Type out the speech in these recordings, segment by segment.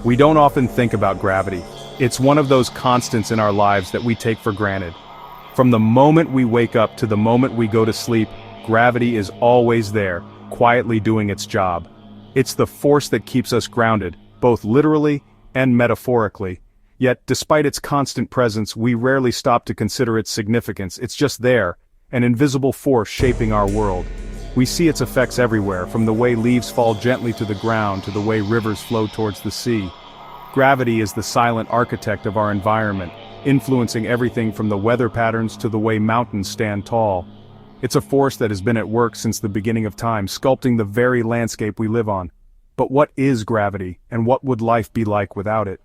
We don't often think about gravity. It's one of those constants in our lives that we take for granted. From the moment we wake up to the moment we go to sleep, gravity is always there, quietly doing its job. It's the force that keeps us grounded, both literally and metaphorically. Yet, despite its constant presence, we rarely stop to consider its significance. It's just there, an invisible force shaping our world. We see its effects everywhere, from the way leaves fall gently to the ground to the way rivers flow towards the sea. Gravity is the silent architect of our environment, influencing everything from the weather patterns to the way mountains stand tall. It's a force that has been at work since the beginning of time, sculpting the very landscape we live on. But what is gravity, and what would life be like without it?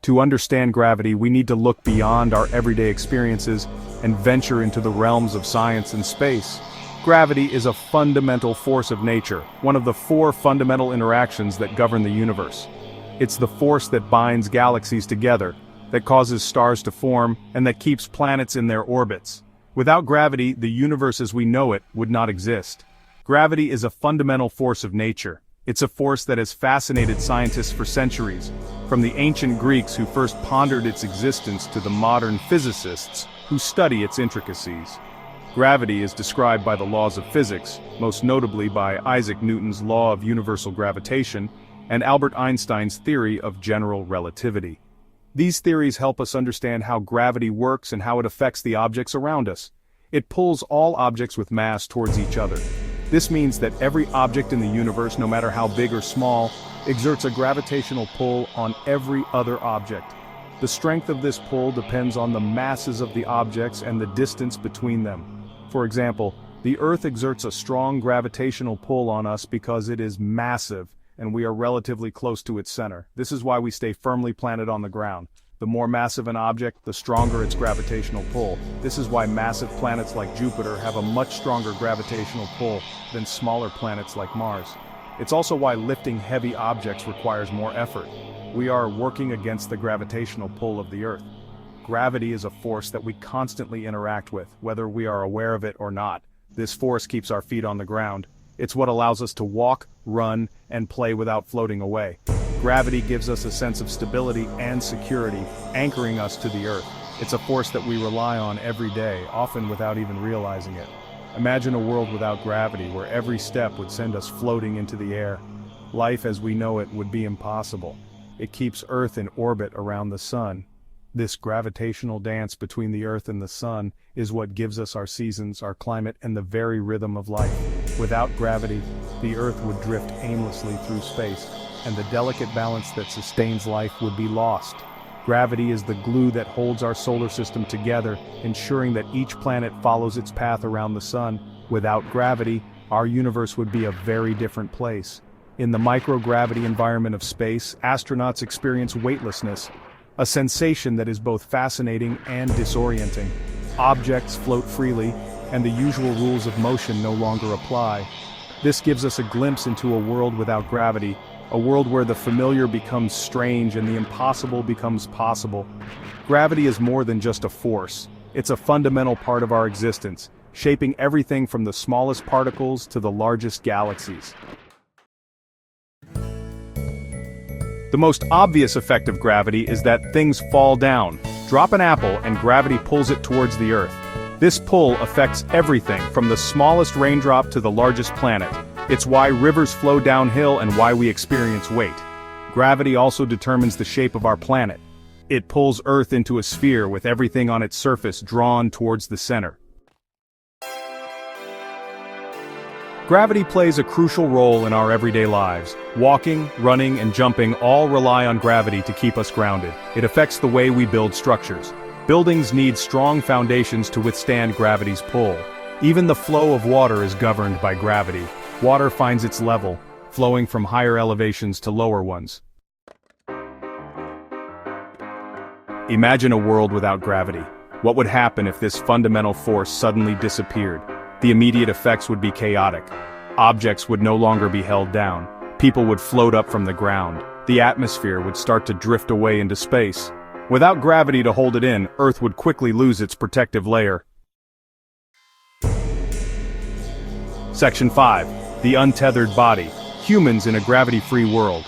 To understand gravity, we need to look beyond our everyday experiences and venture into the realms of science and space. Gravity is a fundamental force of nature, one of the four fundamental interactions that govern the universe. It's the force that binds galaxies together, that causes stars to form, and that keeps planets in their orbits. Without gravity, the universe as we know it would not exist. Gravity is a fundamental force of nature. It's a force that has fascinated scientists for centuries, from the ancient Greeks who first pondered its existence to the modern physicists who study its intricacies. Gravity is described by the laws of physics, most notably by Isaac Newton's law of universal gravitation and Albert Einstein's theory of general relativity. These theories help us understand how gravity works and how it affects the objects around us. It pulls all objects with mass towards each other. This means that every object in the universe, no matter how big or small, exerts a gravitational pull on every other object. The strength of this pull depends on the masses of the objects and the distance between them. For example, the Earth exerts a strong gravitational pull on us because it is massive, and we are relatively close to its center. This is why we stay firmly planted on the ground. The more massive an object, the stronger its gravitational pull. This is why massive planets like Jupiter have a much stronger gravitational pull than smaller planets like Mars. It's also why lifting heavy objects requires more effort. We are working against the gravitational pull of the Earth. Gravity is a force that we constantly interact with, whether we are aware of it or not. This force keeps our feet on the ground. It's what allows us to walk, run, and play without floating away. Gravity gives us a sense of stability and security, anchoring us to the Earth. It's a force that we rely on every day, often without even realizing it. Imagine a world without gravity, where every step would send us floating into the air. Life as we know it would be impossible. It keeps Earth in orbit around the sun. This gravitational dance between the Earth and the sun is what gives us our seasons, our climate, and the very rhythm of life. Without gravity, the Earth would drift aimlessly through space, and the delicate balance that sustains life would be lost. Gravity is the glue that holds our solar system together, ensuring that each planet follows its path around the sun. Without gravity, our universe would be a very different place. In the microgravity environment of space, astronauts experience weightlessness, a sensation that is both fascinating and disorienting. Objects float freely, and the usual rules of motion no longer apply. This gives us a glimpse into a world without gravity, a world where the familiar becomes strange and the impossible becomes possible. Gravity is more than just a force. It's a fundamental part of our existence, shaping everything from the smallest particles to the largest galaxies. The most obvious effect of gravity is that things fall down. Drop an apple and gravity pulls it towards the Earth. This pull affects everything from the smallest raindrop to the largest planet. It's why rivers flow downhill and why we experience weight. Gravity also determines the shape of our planet. It pulls Earth into a sphere with everything on its surface drawn towards the center. Gravity plays a crucial role in our everyday lives. Walking, running, and jumping all rely on gravity to keep us grounded. It affects the way we build structures. Buildings need strong foundations to withstand gravity's pull. Even the flow of water is governed by gravity. Water finds its level, flowing from higher elevations to lower ones. Imagine a world without gravity. What would happen if this fundamental force suddenly disappeared? The immediate effects would be chaotic. Objects would no longer be held down. People would float up from the ground. The atmosphere would start to drift away into space. Without gravity to hold it in, Earth would quickly lose its protective layer. Section 5. The untethered body. Humans in a gravity-free world.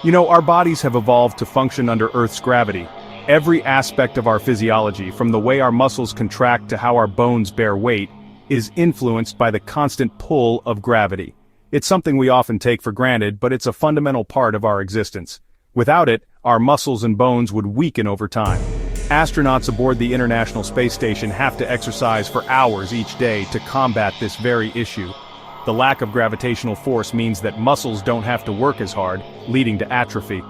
You know, our bodies have evolved to function under Earth's gravity. Every aspect of our physiology, from the way our muscles contract to how our bones bear weight, is influenced by the constant pull of gravity. It's something we often take for granted, but it's a fundamental part of our existence. Without it, our muscles and bones would weaken over time. Astronauts aboard the International Space Station have to exercise for hours each day to combat this very issue. The lack of gravitational force means that muscles don't have to work as hard, leading to atrophy.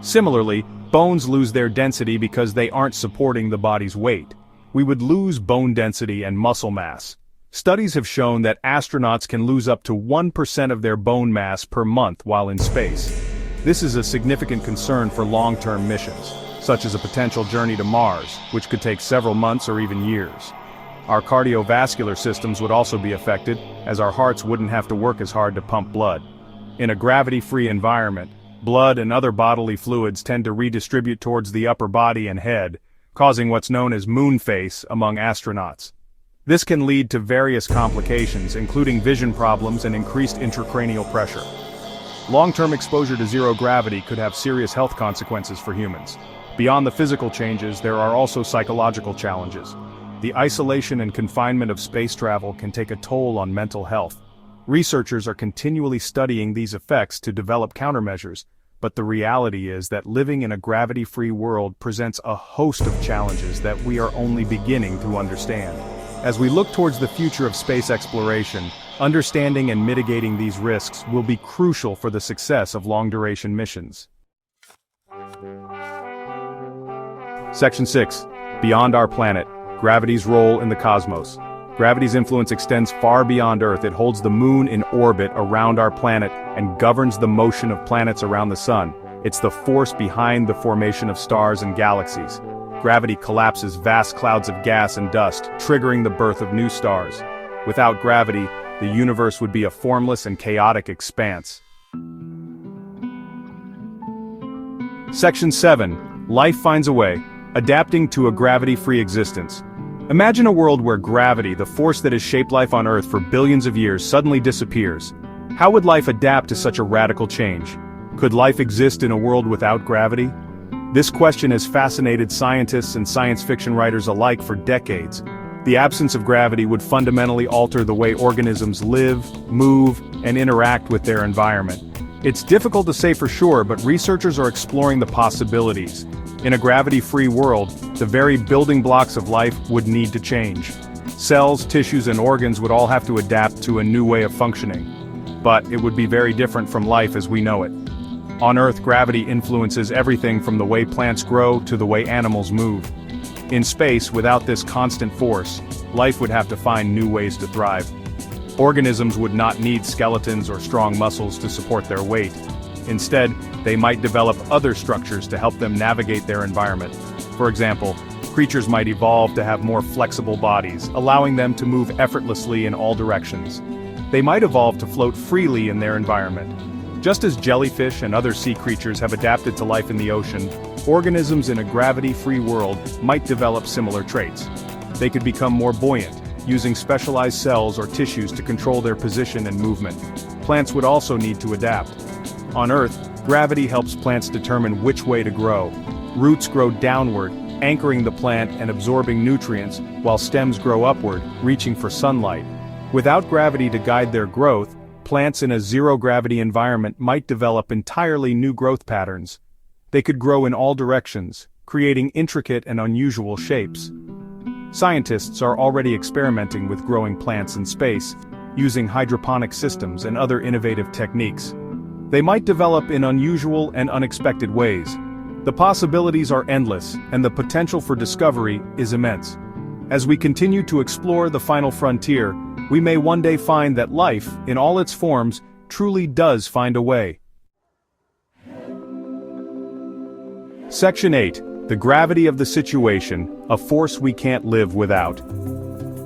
Similarly, bones lose their density because they aren't supporting the body's weight. We would lose bone density and muscle mass. Studies have shown that astronauts can lose up to 1% of their bone mass per month while in space. This is a significant concern for long-term missions, such as a potential journey to Mars, which could take several months or even years. Our cardiovascular systems would also be affected, as our hearts wouldn't have to work as hard to pump blood. In a gravity-free environment, blood and other bodily fluids tend to redistribute towards the upper body and head, causing what's known as moon face among astronauts. This can lead to various complications, including vision problems and increased intracranial pressure. Long-term exposure to zero gravity could have serious health consequences for humans. Beyond the physical changes, there are also psychological challenges. The isolation and confinement of space travel can take a toll on mental health. Researchers are continually studying these effects to develop countermeasures, but the reality is that living in a gravity-free world presents a host of challenges that we are only beginning to understand. As we look towards the future of space exploration, understanding and mitigating these risks will be crucial for the success of long-duration missions. Section 6. Beyond our planet, gravity's role in the cosmos. Gravity's influence extends far beyond Earth. It holds the moon in orbit around our planet and governs the motion of planets around the sun. It's the force behind the formation of stars and galaxies. Gravity collapses vast clouds of gas and dust, triggering the birth of new stars. Without gravity, the universe would be a formless and chaotic expanse. Section 7. Life finds a way, adapting to a gravity-free existence. Imagine a world where gravity, the force that has shaped life on Earth for billions of years, suddenly disappears. How would life adapt to such a radical change? Could life exist in a world without gravity? This question has fascinated scientists and science fiction writers alike for decades. The absence of gravity would fundamentally alter the way organisms live, move, and interact with their environment. It's difficult to say for sure, but researchers are exploring the possibilities. In a gravity-free world, the very building blocks of life would need to change. Cells, tissues, and organs would all have to adapt to a new way of functioning. But it would be very different from life as we know it. On Earth, gravity influences everything from the way plants grow to the way animals move. In space, without this constant force, life would have to find new ways to thrive. Organisms would not need skeletons or strong muscles to support their weight. Instead, they might develop other structures to help them navigate their environment. For example, creatures might evolve to have more flexible bodies, allowing them to move effortlessly in all directions. They might evolve to float freely in their environment. Just as jellyfish and other sea creatures have adapted to life in the ocean, organisms in a gravity-free world might develop similar traits. They could become more buoyant, using specialized cells or tissues to control their position and movement. Plants would also need to adapt. On Earth, gravity helps plants determine which way to grow. Roots grow downward, anchoring the plant and absorbing nutrients, while stems grow upward, reaching for sunlight. Without gravity to guide their growth, plants in a zero-gravity environment might develop entirely new growth patterns. They could grow in all directions, creating intricate and unusual shapes. Scientists are already experimenting with growing plants in space, using hydroponic systems and other innovative techniques. They might develop in unusual and unexpected ways. The possibilities are endless, and the potential for discovery is immense. As we continue to explore the final frontier, we may one day find that life, in all its forms, truly does find a way. Section 8. The gravity of the situation, a force we can't live without.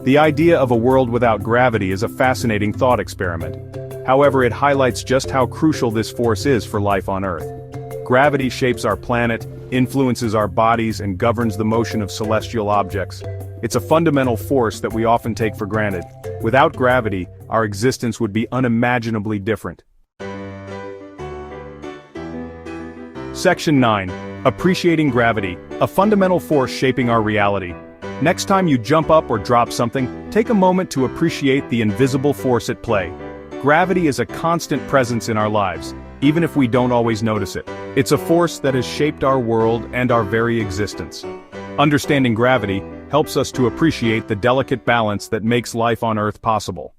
The idea of a world without gravity is a fascinating thought experiment. However, it highlights just how crucial this force is for life on Earth. Gravity shapes our planet, influences our bodies, and governs the motion of celestial objects. It's a fundamental force that we often take for granted. Without gravity, our existence would be unimaginably different. Section 9. Appreciating gravity, a fundamental force shaping our reality. Next time you jump up or drop something, take a moment to appreciate the invisible force at play. Gravity is a constant presence in our lives, even if we don't always notice it. It's a force that has shaped our world and our very existence. Understanding gravity helps us to appreciate the delicate balance that makes life on Earth possible.